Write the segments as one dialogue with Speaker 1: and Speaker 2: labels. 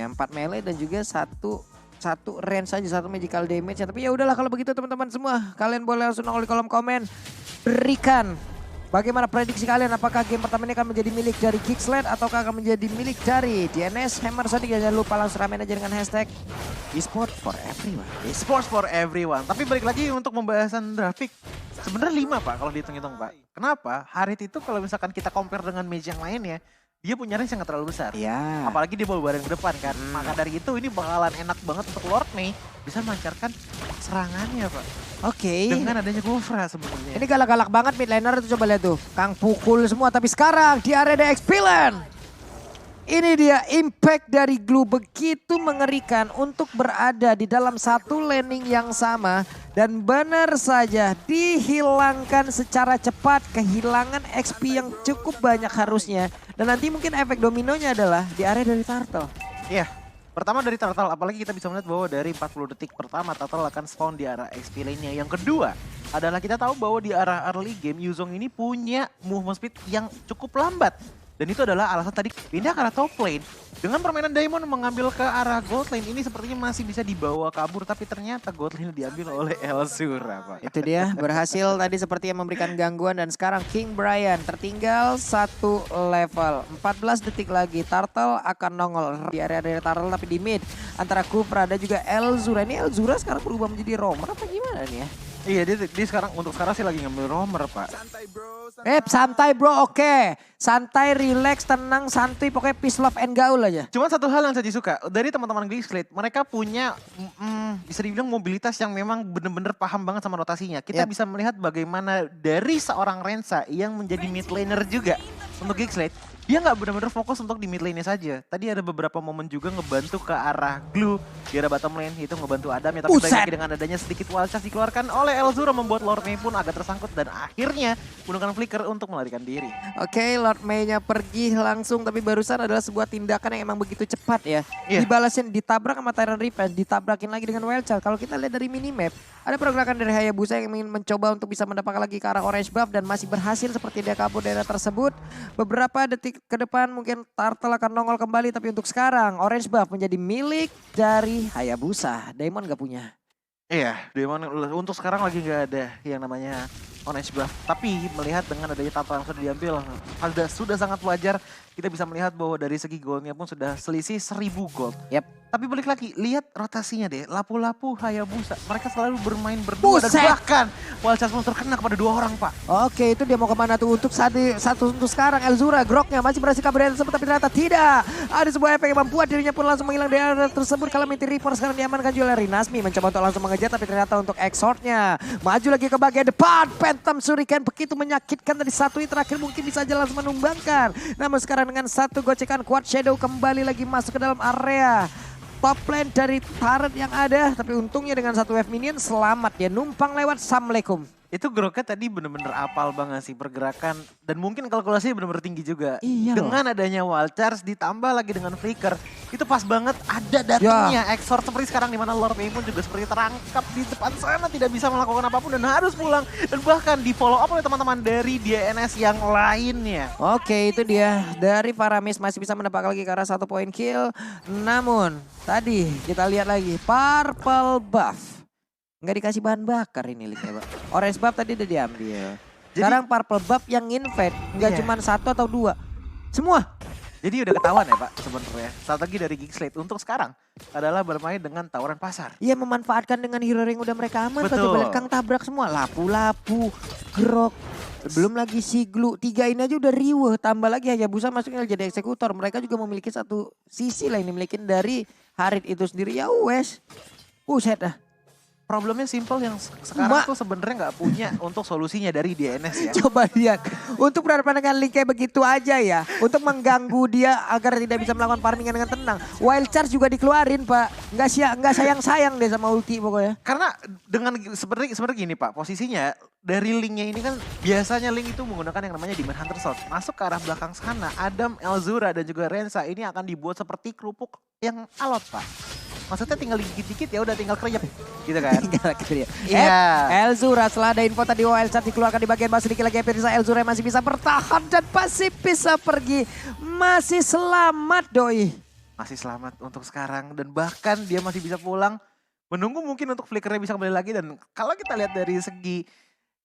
Speaker 1: ya. 4 melee dan juga satu range saja, satu magical damage. Tapi ya udahlah kalau begitu teman-teman semua. Kalian boleh langsung nongol di kolom komen. Berikan bagaimana prediksi kalian, apakah game pertama ini akan menjadi milik dari Geeksled ataukah akan menjadi milik dari DNS Hammer Sonic. Jangan lupa langsung ramein aja dengan hashtag eSport for everyone.
Speaker 2: Esports for everyone. Tapi balik lagi untuk pembahasan grafik. Sebenarnya 5 Pak kalau dihitung-hitung Pak. Kenapa? Harit itu kalau misalkan kita compare dengan mage yang lainnya, dia punya range yang gak terlalu besar.
Speaker 1: Iya.
Speaker 2: Apalagi dia bawa barang ke depan kan. Maka dari itu ini bakalan enak banget untuk Lord Mei bisa melancarkan serangannya Pak.
Speaker 1: Oke.
Speaker 2: Dengan adanya Gofra sebenarnya.
Speaker 1: Ini galak-galak banget mid laner tuh, coba lihat tuh. Kang pukul semua, tapi sekarang di area Xpilen. Ini dia impact dari Glue begitu mengerikan untuk berada di dalam satu laning yang sama. Dan benar saja dihilangkan secara cepat, kehilangan XP yang cukup banyak harusnya. Dan nanti mungkin efek dominonya adalah di area dari Turtle.
Speaker 2: Iya. Pertama dari Turtle, apalagi kita bisa melihat bahwa dari 40 detik pertama Turtle akan spawn di arah XP lane-nya. Yang kedua adalah kita tahu bahwa di arah early game Yuzong ini punya movement speed yang cukup lambat. Dan itu adalah alasan tadi pindah ke arah top lane. Dengan permainan Diamond mengambil ke arah gold lane ini sepertinya masih bisa dibawa kabur. Tapi ternyata gold lane diambil oleh Elzura Pak.
Speaker 1: Itu dia berhasil tadi seperti yang memberikan gangguan dan sekarang King Brian tertinggal 1 level. 14 detik lagi Turtle akan nongol di area dari Turtle tapi di mid. Antara Kufra dan juga Elzura. Ini Elzura sekarang berubah menjadi roamer apa gimana nih ya?
Speaker 2: Iya dia sekarang untuk sekarang sih lagi ngambil roamer Pak.
Speaker 1: Santai bro, oke. Santai, relax, tenang, santuy, pokoknya peace, love, and gaul aja.
Speaker 2: Cuman satu hal yang saya suka dari teman-teman Geeksled, mereka punya bisa dibilang mobilitas yang memang benar-benar paham banget sama rotasinya. Kita bisa melihat bagaimana dari seorang Rensa yang menjadi mid laner juga untuk Geeksled, dia nggak benar-benar fokus untuk di mid lane-nya saja. Tadi ada beberapa momen juga ngebantu ke arah Glue di arah bottom lane, itu ngebantu Adam ya. Tapi lagi dengan adanya sedikit wild charge dikeluarkan oleh Elzura membuat Lord Mei pun agak tersangkut dan akhirnya menggunakan flicker untuk melarikan diri.
Speaker 1: Oke, Lord Mei-nya pergi langsung tapi barusan adalah sebuah tindakan yang emang begitu cepat ya. Dibalasin, ditabrak sama Tyrant Revenge, ditabrakin lagi dengan wild charge. Kalau kita lihat dari minimap, ada pergerakan dari Hayabusa yang ingin mencoba untuk bisa mendapatkan lagi ke arah orange buff dan masih berhasil seperti dia kabur daerah tersebut. Beberapa detik ke depan mungkin Turtle akan nongol kembali tapi untuk sekarang orange buff menjadi milik dari Hayabusa. Diamond gak punya.
Speaker 2: Iya, Diamond untuk sekarang lagi gak ada yang namanya orange buff. Tapi melihat dengan adanya Turtle yang sudah diambil, sudah sangat wajar kita bisa melihat bahwa dari segi goldnya pun sudah selisih 1000 gold. Tapi balik lagi, lihat rotasinya deh, lapu-lapu Hayabusa. Mereka selalu bermain berdua dan bahkan wild charge pun terkena kepada 2 orang Pak.
Speaker 1: Oke, itu dia mau kemana tuh untuk untuk sekarang Elzura Groknya masih berhasil kabur dari tersebut tapi ternyata tidak. Ada sebuah efek yang membuat dirinya pun langsung menghilang dari area tersebut. Calamity Reaper sekarang diamankan juga oleh Rinasmi mencoba untuk langsung mengejar tapi ternyata untuk Exortnya maju lagi ke bagian depan. Phantom Shuriken begitu menyakitkan tadi satu hit terakhir mungkin bisa aja langsung menumbangkan. Namun sekarang dengan satu gocekan Quad Shadow kembali lagi masuk ke dalam area top lane dari turret yang ada. Tapi untungnya dengan satu wave minion selamat. Dia numpang lewat. Assalamualaikum.
Speaker 2: Itu Groknya tadi bener-bener apal banget sih pergerakan. Dan mungkin kalkulasinya bener-bener tinggi juga.
Speaker 1: Iya
Speaker 2: dengan adanya wild charge ditambah lagi dengan flicker. Itu pas banget ada datangnya Exort seperti sekarang dimana Lord Mei pun juga seperti terangkap di depan sana. Tidak bisa melakukan apapun dan harus pulang. Dan bahkan di follow up oleh teman-teman dari DNS yang lainnya.
Speaker 1: Oke, itu dia. Dari Faramis masih bisa mendapatkan lagi ke arah 1 point kill. Namun tadi kita lihat lagi purple buff. Nggak dikasih bahan bakar ini linknya Pak. Orange buff tadi udah diambil. Sekarang purple buff yang invade. Nggak cuma 1 atau 2. Semua.
Speaker 2: Jadi udah ketahuan ya Pak sebenarnya. Strategi dari Geeksled untuk sekarang adalah bermain dengan tawaran pasar.
Speaker 1: Iya, memanfaatkan dengan hero ring udah mereka aman.
Speaker 2: Betul.
Speaker 1: Coba lihat Kang tabrak semua. Lapu-lapu, Grok. Belum lagi si Glue. 3 ini aja udah riweh. Tambah lagi Hayabusa masuknya jadi eksekutor. Mereka juga memiliki satu sisi lah yang dimiliki dari Harit itu sendiri. Ya wes. Buset dah.
Speaker 2: Problemnya simple yang sekarang tuh sebenarnya nggak punya untuk solusinya dari DNS ya.
Speaker 1: Coba lihat, untuk berhadapan dengan Link kayak begitu aja ya, untuk mengganggu dia agar tidak bisa melakukan farmingan dengan tenang. Wild Charge juga dikeluarin Pak, nggak sayang-sayang deh sama ulti pokoknya.
Speaker 2: Karena dengan sebenarnya gini Pak, posisinya dari Linknya ini kan biasanya Link itu menggunakan yang namanya Demon Hunter Sword. Masuk ke arah belakang sana, Adam, Elzura dan juga Rensa ini akan dibuat seperti kerupuk yang alot Pak. Maksudnya tinggal dikit-dikit ya udah tinggal kreyep gitu kan.
Speaker 1: Tinggal kreyep.
Speaker 2: Iya.
Speaker 1: Elzura setelah ada info tadi wild charge dikeluarkan di bagian bawah sedikit lagi Pirsa. Elzura masih bisa bertahan dan masih bisa pergi. Masih selamat doi.
Speaker 2: masih selamat untuk sekarang. Dan bahkan dia masih bisa pulang. Menunggu mungkin untuk flickernya bisa kembali lagi. Dan kalau kita lihat dari segi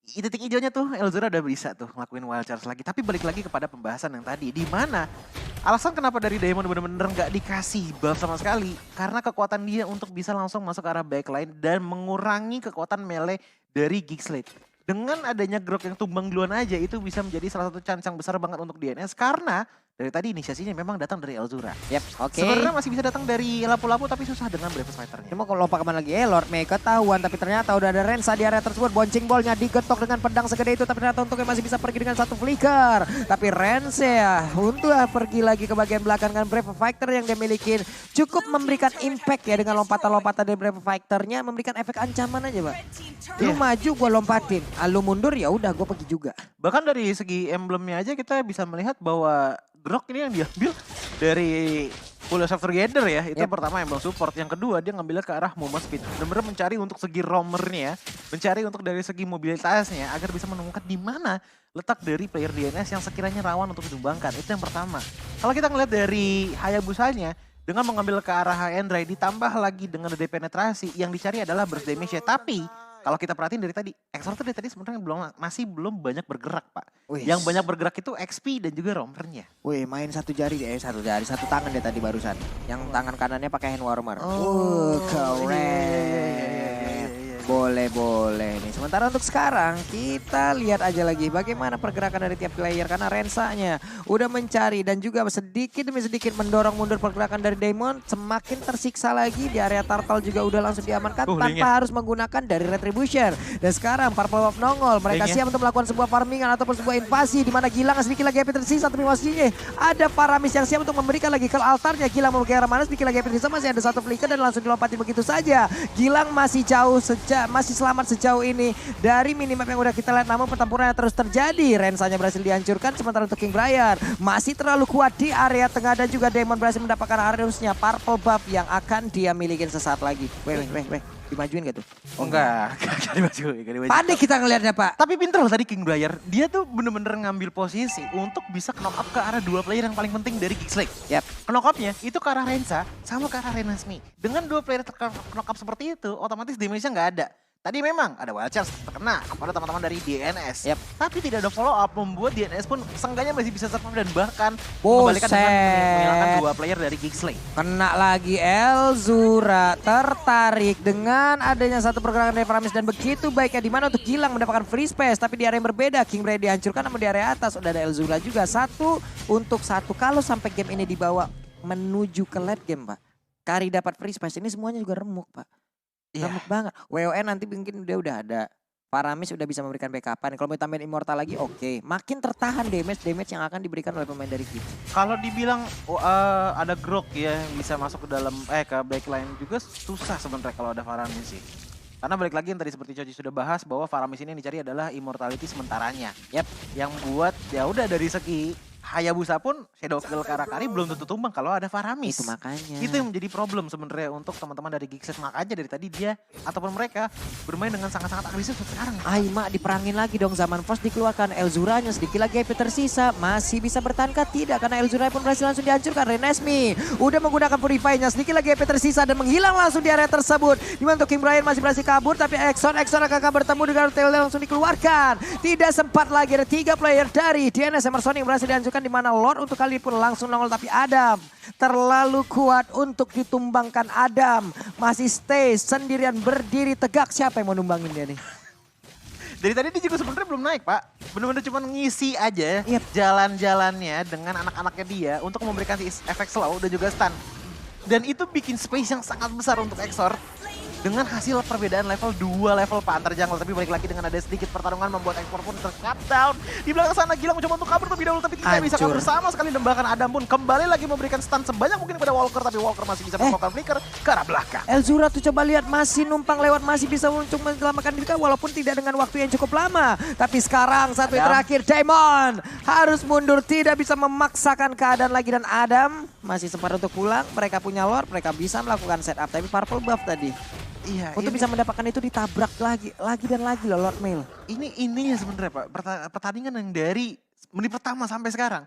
Speaker 2: titik hijaunya tuh, Elzura udah bisa tuh ngelakuin wild charge lagi. Tapi balik lagi kepada pembahasan yang tadi. Di mana alasan kenapa dari Diamond bener-bener nggak dikasih buff sama sekali. Karena kekuatan dia untuk bisa langsung masuk ke arah backline dan mengurangi kekuatan melee dari Geekslate. Dengan adanya Grok yang tumbang duluan aja itu bisa menjadi salah satu chance yang besar banget untuk DNS. Karena dari tadi inisiasinya memang datang dari Elzura.
Speaker 1: Yap, oke.
Speaker 2: Sebenarnya masih bisa datang dari lapu-lapu tapi susah dengan Bravest Fighter-nya.
Speaker 1: Ini mau kalau lompat kemana lagi? Lord May ketahuan tapi ternyata udah ada Rensa di area tersebut. Boncing ballnya digetok dengan pedang segede itu tapi ternyata untuknya masih bisa pergi dengan satu flicker. Tapi Rensa ya untuk pergi lagi ke bagian belakang dengan Brave Fighter yang dia miliki. Cukup memberikan impact ya dengan lompatan-lompatan dari Brave Fighter-nya. Memberikan efek ancaman aja Pak. Lu maju gue lompatin, lu mundur ya udah gue pergi juga.
Speaker 2: Bahkan dari segi emblemnya aja kita bisa melihat bahwa Grok ini yang diambil dari Full of Together ya. Itu pertama emblem support. Yang kedua dia ngambilnya ke arah movement speed. Benar-benar mencari untuk segi roamernya. Mencari untuk dari segi mobilitasnya. Agar bisa menemukan di mana letak dari player DNS yang sekiranya rawan untuk ditumbangkan. Itu yang pertama. Kalau kita ngeliat dari Hayabusanya. Dengan mengambil ke arah high end drive ditambah lagi dengan ada penetrasi. Yang dicari adalah burst damage ya. Tapi kalau kita perhatiin dari tadi, Exor tuh dari tadi sebenarnya masih belum banyak bergerak Pak.
Speaker 1: Wih.
Speaker 2: Yang banyak bergerak itu XP dan juga roamernya.
Speaker 1: Wih main satu tangan deh tadi barusan. Yang tangan kanannya pakai hand warmer. Keren. Boleh nih. Sementara untuk sekarang kita lihat aja lagi bagaimana pergerakan dari tiap player. Karena Rensanya udah mencari dan juga sedikit demi sedikit mendorong mundur pergerakan dari Diamond. Semakin tersiksa lagi di area Turtle juga udah langsung diamankan tanpa harus menggunakan dari Retribution. Dan sekarang Purple Wolf nongol. Mereka siap untuk melakukan sebuah farmingan ataupun sebuah invasi. Dimana Gilang sedikit lagi happy tersisa. Tapi masihnya ada Paramis yang siap untuk memberikan lagi ke altarnya. Gilang mau ke arah mana sedikit lagi happy tersisa. Masih ada satu flicker dan langsung dilompatin begitu saja. Gilang masih jauh masih selamat sejauh ini dari minimap yang udah kita lihat, namun pertempurannya terus terjadi. Rensanya berhasil dihancurkan, sementara untuk King Briar masih terlalu kuat di area tengah dan juga Demon berhasil mendapatkan harusnya purple buff yang akan dia milikin sesaat lagi. Weh, dimajuin gak tuh?
Speaker 2: Oh enggak dimajuin.
Speaker 1: Panik kita ngelihatnya Pak.
Speaker 2: Tapi pinter loh tadi King Briar, dia tuh bener-bener ngambil posisi untuk bisa knock up ke arah dua player yang paling penting dari Geekslate. Knock up-nya itu ke arah Rensa sama ke arah Renasmi. Dengan dua player knock up seperti itu, otomatis damage-nya nggak ada. Tadi memang ada wild charge terkena kepada teman-teman dari DNS. Tapi tidak ada follow up, membuat DNS pun seenggaknya masih bisa survive dan bahkan mengembalikan dengan menghilangkan dua player dari Geekslate.
Speaker 1: Kena lagi Elzura, tertarik dengan adanya satu pergerakan dari Paramis dan begitu baiknya dimana untuk Gilang mendapatkan free space. Tapi di area yang berbeda, King Bray dihancurkan, namun di area atas udah ada Elzura juga. 1-1 kalau sampai game ini dibawa menuju ke late game Pak. Kari dapat free space, ini semuanya juga remuk Pak. Remuk banget. WON nanti mungkin dia udah ada. Paramis udah bisa memberikan backupan. Kalau mau tambahin Immortal lagi oke. Makin tertahan damage yang akan diberikan oleh pemain dari kita.
Speaker 2: Kalau dibilang ada Grok ya yang bisa masuk ke dalam ke backline juga susah sebenarnya kalau ada Paramis sih. Karena balik lagi yang tadi seperti Coci sudah bahas bahwa Paramis ini yang dicari adalah immortality sementaranya. Yang buat ya udah dari segi Hayabusa pun Shadow Kill Karakari belum tentu tumbang kalau ada Paramis.
Speaker 1: Itu makanya.
Speaker 2: Itu yang menjadi problem sebenarnya untuk teman-teman dari Geekset. Makanya dari tadi dia ataupun mereka bermain dengan sangat-sangat agresif sekarang.
Speaker 1: Aima diperangin lagi dong, Zaman Force dikeluarkan. Elzuranya sedikit lagi HP tersisa. Masih bisa bertahankah? Tidak, karena Elzura pun berhasil langsung dihancurkan. Renesmi udah menggunakan Purify-nya. Sedikit lagi HP tersisa dan menghilang langsung di area tersebut. Dimana untuk King Brian masih berhasil kabur. Tapi Exxon akan bertemu dengan Tail langsung dikeluarkan. Tidak sempat lagi, ada 3 player dari DNS Emerson yang berhasil dihancurkan. Di mana Lord untuk kali pun langsung nongol, tapi Adam terlalu kuat untuk ditumbangkan. Adam masih stay sendirian berdiri tegak. Siapa yang mau numbangin dia nih?
Speaker 2: Dari tadi dia juga sebenarnya belum naik Pak. Bener-bener cuma ngisi aja jalan-jalannya dengan anak-anaknya dia untuk memberikan efek slow dan juga stun. Dan itu bikin space yang sangat besar untuk Exor. Dengan hasil perbedaan level 2 level Pak antar jungle. Tapi balik lagi dengan ada sedikit pertarungan membuat Exor pun ter-cut down. Di belakang sana Gilang mencoba untuk kabur terlebih dahulu tapi tidak bisa kabur sama sekali. Dan bahkan Adam pun kembali lagi memberikan stun sebanyak mungkin kepada Walker. Tapi Walker masih bisa melakukan flicker ke arah belakang.
Speaker 1: Elzura tuh coba lihat masih numpang lewat, masih bisa untuk menyelamatkan diri walaupun tidak dengan waktu yang cukup lama. Tapi sekarang satu terakhir Diamond harus mundur, tidak bisa memaksakan keadaan lagi. Dan Adam masih sempat untuk pulang. Mereka punya Lord, mereka bisa melakukan setup. Tapi purple buff tadi.
Speaker 2: Iya,
Speaker 1: untuk bisa mendapatkan itu ditabrak lagi dan lagi loh Lord Mail.
Speaker 2: Ini ya sebenarnya Pak, pertandingan yang dari menit pertama sampai sekarang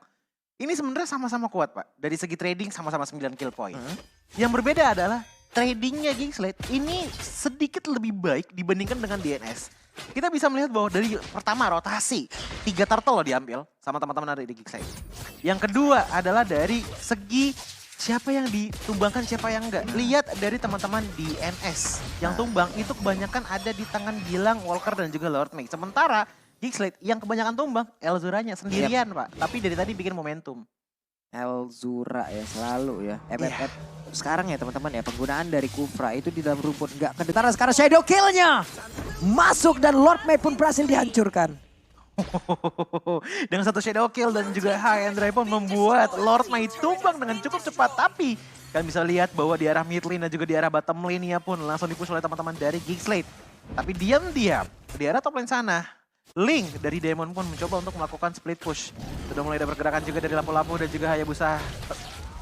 Speaker 2: Ini sebenarnya sama-sama kuat Pak. Dari segi trading sama-sama 9 kill point. Yang berbeda adalah tradingnya Geekslate ini sedikit lebih baik dibandingkan dengan DNS. Kita bisa melihat bahwa dari pertama rotasi 3 turtle loh diambil sama teman-teman dari Geekslate. Yang kedua adalah dari segi siapa yang ditumbangkan, siapa yang enggak. Lihat dari teman-teman di NS. Yang tumbang itu kebanyakan ada di tangan Gilang, Walker, dan juga Lord May. Sementara Geekslate yang kebanyakan tumbang, Elzuranya sendirian Pak. Tapi dari tadi bikin momentum.
Speaker 1: Elzura ya selalu ya. FFF. Sekarang ya teman-teman ya, penggunaan dari Kufra itu di dalam rumput nggak kedengaran. Sekarang shadow kill-nya masuk dan Lord May pun berhasil dihancurkan.
Speaker 2: Dengan satu shadow kill dan juga high and dry pun membuat Lord May tumbang dengan cukup cepat. Tapi kalian bisa lihat bahwa di arah mid lane dan juga di arah bottom lane-nya pun langsung dipush oleh teman-teman dari Geekslate. Tapi diam-diam di arah top lane sana, Link dari Demon pun mencoba untuk melakukan split push. Sudah mulai ada pergerakan juga dari lampu-lampu dan juga Hayabusa.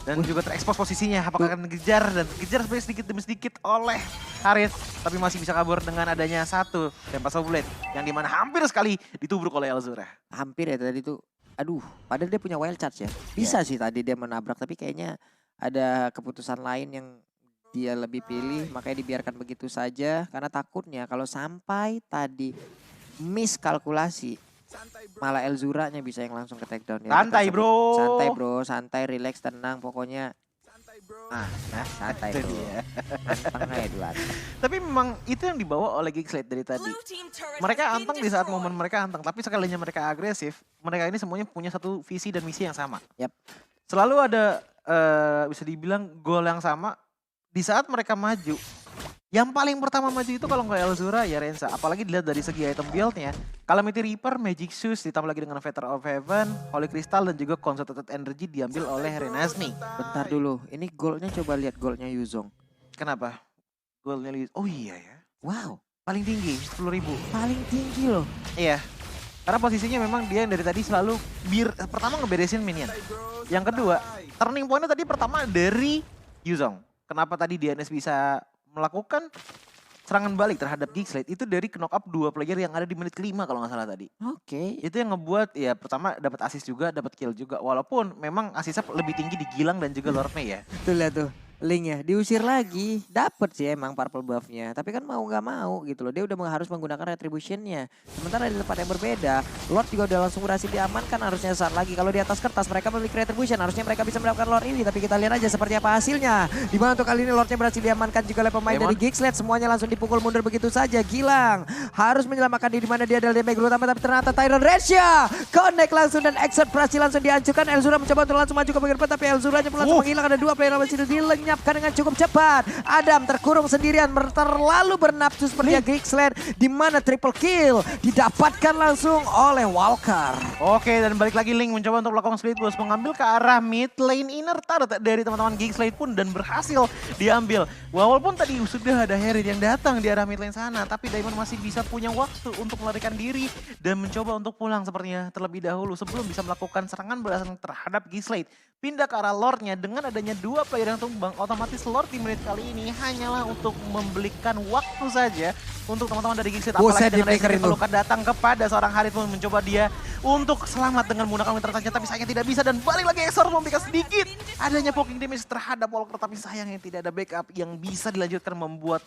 Speaker 2: Dan juga terekspos posisinya, apakah akan dikejar dan dikejar sedikit demi sedikit oleh Harith. Tapi masih bisa kabur dengan adanya satu Tempest Blade yang dimana hampir sekali ditubruk oleh Elzura.
Speaker 1: Hampir ya tadi tuh, aduh padahal dia punya wild charge ya. Bisa sih tadi dia menabrak tapi kayaknya ada keputusan lain yang dia lebih pilih. Makanya dibiarkan begitu saja karena takutnya kalau sampai tadi miskalkulasi malah Elzuranya bisa yang langsung ke takedown ya.
Speaker 2: Santai bro.
Speaker 1: Santai bro, santai, relax, tenang pokoknya. Santai bro. Anteng aja dulu.
Speaker 2: Tapi memang itu yang dibawa oleh Geekslate dari tadi. Mereka anteng di saat momen mereka anteng, tapi sekalinya mereka agresif, mereka ini semuanya punya satu visi dan misi yang sama. Selalu ada bisa dibilang goal yang sama di saat mereka maju. Yang paling pertama maju itu kalau nggak Elzura ya Rensa. Apalagi dilihat dari segi item build-nya. Calamity Reaper, Magic Shoes ditambah lagi dengan Feather of Heaven, Holy Crystal dan juga Concentrated Energy diambil oleh Renasmi.
Speaker 1: Bentar dulu, ini goldnya coba lihat goldnya Yuzong.
Speaker 2: Kenapa? Goldnya oh iya ya.
Speaker 1: Wow.
Speaker 2: Paling tinggi 10.000.
Speaker 1: Paling tinggi loh.
Speaker 2: Iya. Karena posisinya memang dia yang dari tadi selalu pertama ngeberesin minion. Yang kedua, turning point-nya tadi pertama dari Yuzong. Kenapa tadi DNS bisa melakukan serangan balik terhadap Geekslate itu dari knock up 2 player yang ada di menit ke-5 kalau nggak salah tadi.
Speaker 1: Oke.
Speaker 2: Itu yang ngebuat ya pertama dapat assist juga, dapat kill juga. Walaupun memang assistnya lebih tinggi di Gilang dan juga Lord May ya.
Speaker 1: Tuh lihat tuh. Linknya diusir lagi, dapet sih emang purple buffnya, tapi kan mau nggak mau gitu loh, dia udah harus menggunakan retributionnya. Sementara di tempat yang berbeda, Lord juga udah langsung berhasil diamankan harusnya saat lagi. Kalau di atas kertas mereka memiliki retribution, harusnya mereka bisa mendapatkan Lord ini, tapi kita lihat aja seperti apa hasilnya. Dimana untuk kali ini Lordnya berhasil diamankan juga oleh pemain dari Geekslate, semuanya langsung dipukul mundur begitu saja. Gilang harus menyelamatkan diri, mana dia adalah damage utama, tapi ternyata Tyron Redsha connect langsung dan exit berhasil langsung dihancurkan. Elzura mencoba untuk langsung maju ke bagian depan, tapi Elzuranya pun langsung menghilang. Ada 2 player masih dilenyap dengan cukup cepat. Adam terkurung sendirian, terlalu bernafsu seperti Geekslate, di mana triple kill didapatkan langsung oleh Walker.
Speaker 2: Oke, dan balik lagi Link mencoba untuk melakukan split push, mengambil ke arah mid lane inner turret dari teman-teman Geekslate pun dan berhasil diambil. Walaupun tadi sudah ada Harith yang datang di arah mid lane sana, tapi Diamond masih bisa punya waktu untuk melarikan diri dan mencoba untuk pulang sepertinya terlebih dahulu sebelum bisa melakukan serangan balasan terhadap Geekslate. Pindah ke arah Lordnya dengan adanya 2 player yang tumbang, otomatis Lord di menit kali ini hanyalah untuk membelikan waktu saja untuk teman-teman dari Geekslate. Apalagi dengan pelukan datang kepada seorang Harith pun mencoba dia untuk selamat dengan menggunakan winter touch-nya, tapi sayangnya tidak bisa dan balik lagi Exor memberikan sedikit adanya poking damage terhadap Walker, tapi sayangnya tidak ada backup yang bisa dilanjutkan membuat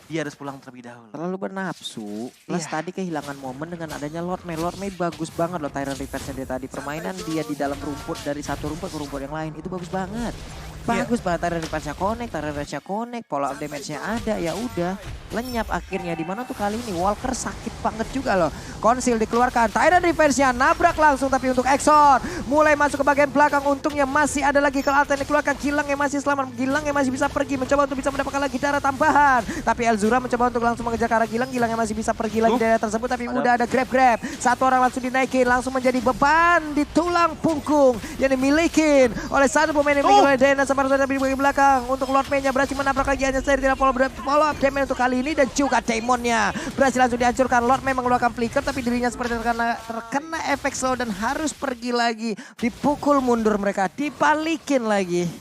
Speaker 2: dia harus pulang terlebih dahulu.
Speaker 1: Terlalu bernafsu. Plus tadi kehilangan momen dengan adanya Lord May. Lord May bagus banget loh Tyrant Reverse-nya dia tadi. Permainan dia di dalam rumput dari satu rumput ke rumput yang lain itu bagus banget. Bagus banget Tyrant Reverse-nya connect, Tyrant Reverse-nya connect, pola up damage-nya ada, ya udah lenyap akhirnya. Dimana tuh kali ini Walker sakit banget juga loh. Konsil dikeluarkan, Tyrant Reverse-nya nabrak langsung, tapi untuk Exor mulai masuk ke bagian belakang. Untungnya masih ada lagi kalau yang dikeluarkan, Gilang yang masih selamat, Gilang yang masih bisa pergi, mencoba untuk bisa mendapatkan lagi darah tambahan. Tapi Elzura mencoba untuk langsung mengejar ke arah Gilang, Gilang yang masih bisa pergi lagi dari tersebut, tapi udah ada grab. Satu orang langsung dinaikin, langsung menjadi beban di tulang punggung yang dimiliki oleh satu pemain yang dimiliki oleh Dena. Tapi di bagian belakang untuk Lord May-nya berhasil menabrak lagi, hanya saya tidak follow up damage untuk kali ini, dan juga Daemonnya berhasil langsung dihancurkan. Lord May mengeluarkan flicker tapi dirinya seperti terkena efek slow dan harus pergi lagi. Dipukul mundur mereka, dibalikin lagi.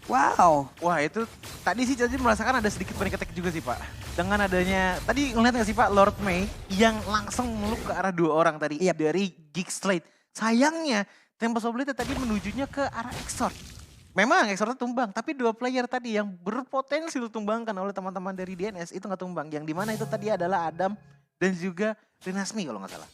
Speaker 1: Wow.
Speaker 2: Wah itu tadi sih jadi merasakan ada sedikit panic attack juga sih Pak. Dengan adanya, tadi ngeliat gak sih Pak, Lord May yang langsung meluk ke arah 2 orang tadi dari Geekslate. Sayangnya Tempest Oblate tadi menujunya ke arah Exort. Memang Exortnya tumbang, tapi 2 player tadi yang berpotensi ditumbangkan oleh teman-teman dari DNS itu nggak tumbang. Yang dimana itu tadi adalah Adam dan juga Renasmi kalau nggak salah.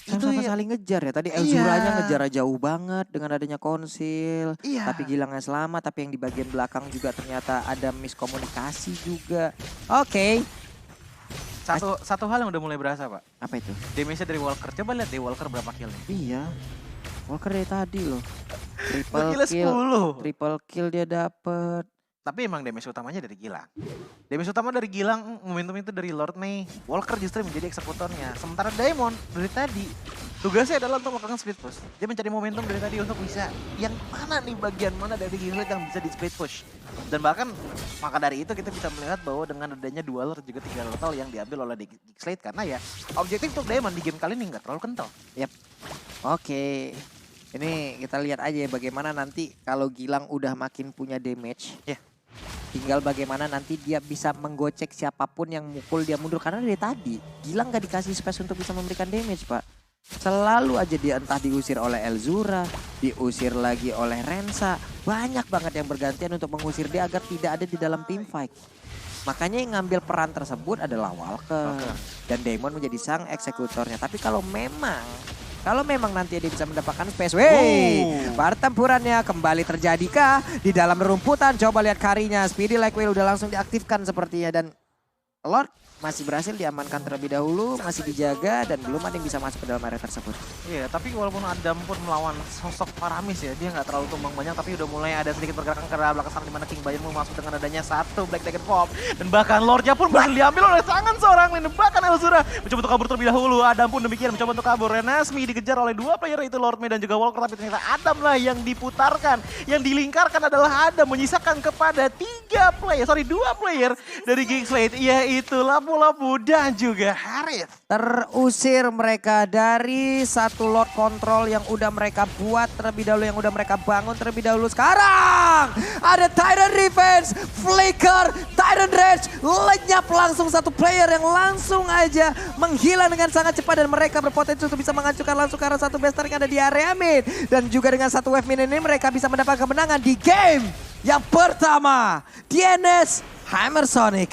Speaker 1: Sama-sama saling ngejar ya. Tadi Elzuranya ngejar jauh banget dengan adanya konsil.
Speaker 2: Iya.
Speaker 1: Tapi Gilangnya selamat. Tapi yang di bagian belakang juga ternyata ada miskomunikasi juga. Oke.
Speaker 2: Satu hal yang udah mulai berasa, Pak.
Speaker 1: Apa itu?
Speaker 2: Damage-nya dari Walker. Coba lihat deh Walker berapa kill nih.
Speaker 1: Iya. Walker dari tadi loh. Triple kill dia dapet.
Speaker 2: Tapi emang damage utamanya dari Gilang. Damage utama dari Gilang, momentum itu dari Lord Mei. Walker justru menjadi eksekutornya. Sementara Diamond dari tadi, tugasnya adalah untuk melakukan split push. Dia mencari momentum dari tadi untuk bisa, yang mana nih bagian mana dari Gigslade yang bisa di split push. Dan bahkan, maka dari itu kita bisa melihat bahwa dengan adanya 2 Lord juga 3 Lord yang diambil oleh Gigslade. Karena ya, objektif untuk Diamond di game kali ini nggak terlalu kental.
Speaker 1: Yap. Oke. Ini kita lihat aja ya bagaimana nanti kalau Gilang udah makin punya damage.
Speaker 2: Ya.
Speaker 1: Tinggal bagaimana nanti dia bisa menggocek siapapun yang mukul dia mundur. Karena dari tadi Gilang gak dikasih space untuk bisa memberikan damage, Pak. Selalu aja dia entah diusir oleh Elzura, diusir lagi oleh Rensa. Banyak banget yang bergantian untuk mengusir dia agar tidak ada di dalam team fight. Makanya yang ngambil peran tersebut adalah Walker. Dan Damon menjadi sang eksekutornya. Tapi kalau memang nanti dia bisa mendapatkan space. Pertempurannya kembali terjadikah di dalam rumputan. Coba lihat karinya. Speedy Like Whale udah langsung diaktifkan sepertinya. Dan Lord masih berhasil diamankan terlebih dahulu. Masih dijaga dan belum ada yang bisa masuk ke dalam area tersebut.
Speaker 2: Iya, tapi walaupun Adam pun melawan sosok Paramis ya. Dia nggak terlalu tumbang banyak tapi udah mulai ada sedikit pergerakan ke arah belakang sana. Dimana King Bayern mau masuk dengan adanya 1 Black Dragon Pop. Dan bahkan Lordnya pun berhasil diambil oleh tangan seorang Lin. Bahkan Elzura mencoba untuk kabur terlebih dahulu. Adam pun demikian mencoba untuk kabur. Renasmi dikejar oleh 2 player itu Lord Mei dan juga Walker. Tapi ternyata Adam lah yang diputarkan. Yang dilingkarkan adalah Adam menyisakan kepada 2 player dari Gigslade. Yaitu Lapu-Lapu dan juga Harith.
Speaker 1: Terusir mereka dari 1 Lord Control yang udah mereka buat terlebih dahulu. Yang udah mereka bangun terlebih dahulu. Sekarang ada Titan Revenge, Flicker, Titan Rage. Lenyap langsung 1 player yang langsung aja menghilang dengan sangat cepat. Dan mereka berpotensi untuk bisa menghancurkan langsung ke arah 1 Bester yang ada di area mid. Dan juga dengan 1 wave mid ini mereka bisa mendapat kemenangan di game yang pertama. DNS Hammer Sonic.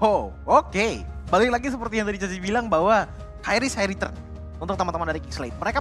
Speaker 2: Oh, oke. Balik lagi seperti yang tadi Caci bilang bahwa high risk high return untuk teman-teman dari Gigslade. Mereka